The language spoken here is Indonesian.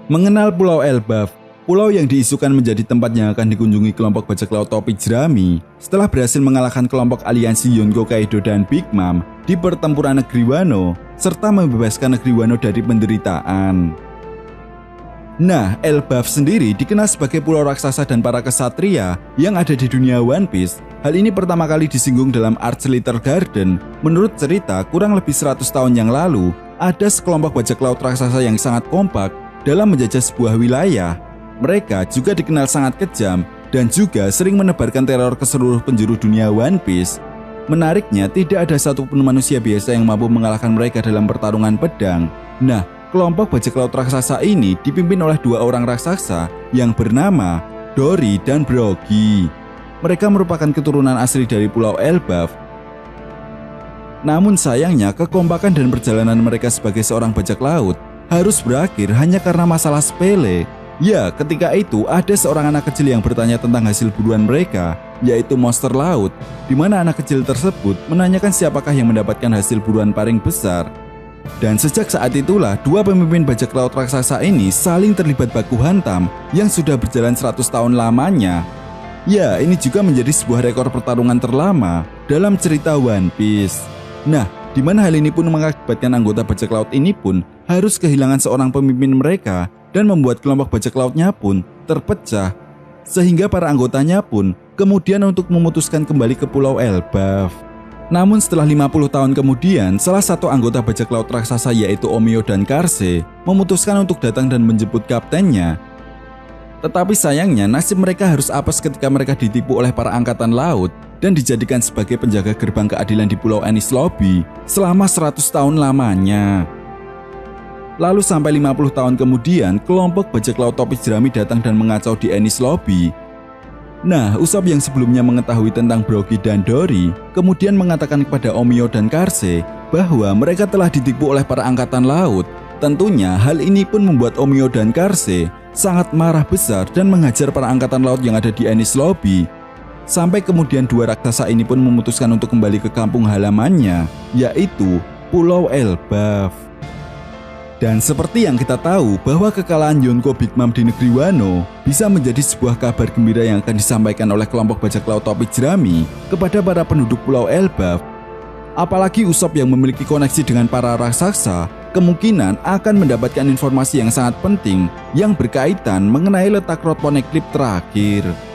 Mengenal Pulau Elbaf, pulau yang diisukan menjadi tempat yang akan dikunjungi kelompok bajak laut topi jerami setelah berhasil mengalahkan kelompok aliansi Yonko Kaido dan Big Mom di pertempuran negeri Wano, serta membebaskan negeri Wano dari penderitaan. Nah, Elbaf sendiri dikenal sebagai pulau raksasa dan para kesatria yang ada di dunia One Piece. Hal ini pertama kali disinggung dalam Arch Little Garden. Menurut cerita, kurang lebih 100 tahun yang lalu, ada sekelompok bajak laut raksasa yang sangat kompak dalam menjajah sebuah wilayah. Mereka juga dikenal sangat kejam dan juga sering menebarkan teror ke seluruh penjuru dunia One Piece. Menariknya, tidak ada satupun manusia biasa yang mampu mengalahkan mereka dalam pertarungan pedang. Nah, kelompok bajak laut raksasa ini dipimpin oleh dua orang raksasa yang bernama Dory dan Brogy. Mereka merupakan keturunan asli dari Pulau Elbaf. Namun sayangnya, kekompakan dan perjalanan mereka sebagai seorang bajak laut harus berakhir hanya karena masalah sepele. Ya, ketika itu ada seorang anak kecil yang bertanya tentang hasil buruan mereka, yaitu monster laut, di mana anak kecil tersebut menanyakan siapakah yang mendapatkan hasil buruan paling besar. Dan sejak saat itulah, dua pemimpin bajak laut raksasa ini saling terlibat baku hantam yang sudah berjalan 100 tahun lamanya. Ya, ini juga menjadi sebuah rekor pertarungan terlama dalam cerita One Piece. Nah, di mana hal ini pun mengakibatkan anggota bajak laut ini pun harus kehilangan seorang pemimpin mereka dan membuat kelompok bajak lautnya pun terpecah. Sehingga para anggotanya pun kemudian untuk memutuskan kembali ke Pulau Elbaf. Namun setelah 50 tahun kemudian, salah satu anggota bajak laut raksasa yaitu Omio dan Karse memutuskan untuk datang dan menjemput kaptennya. Tetapi sayangnya nasib mereka harus apes ketika mereka ditipu oleh para angkatan laut dan dijadikan sebagai penjaga gerbang keadilan di Pulau Enies Lobby selama 100 tahun lamanya. Lalu sampai 50 tahun kemudian, kelompok bajak laut topi jerami datang dan mengacau di Enies Lobby. Nah, Usopp yang sebelumnya mengetahui tentang Brogy dan Dory kemudian mengatakan kepada Omio dan Karse bahwa mereka telah ditipu oleh para angkatan laut. Tentunya hal ini pun membuat Omio dan Karse sangat marah besar dan menghajar para angkatan laut yang ada di Enies Lobby. Sampai kemudian dua raksasa ini pun memutuskan untuk kembali ke kampung halamannya, yaitu Pulau Elbaf. Dan seperti yang kita tahu bahwa kekalahan Yonko Big Mom di negeri Wano bisa menjadi sebuah kabar gembira yang akan disampaikan oleh kelompok bajak laut topi jerami kepada para penduduk Pulau Elbaf. Apalagi Usopp yang memiliki koneksi dengan para raksasa kemungkinan akan mendapatkan informasi yang sangat penting yang berkaitan mengenai letak Road Poneglyph terakhir.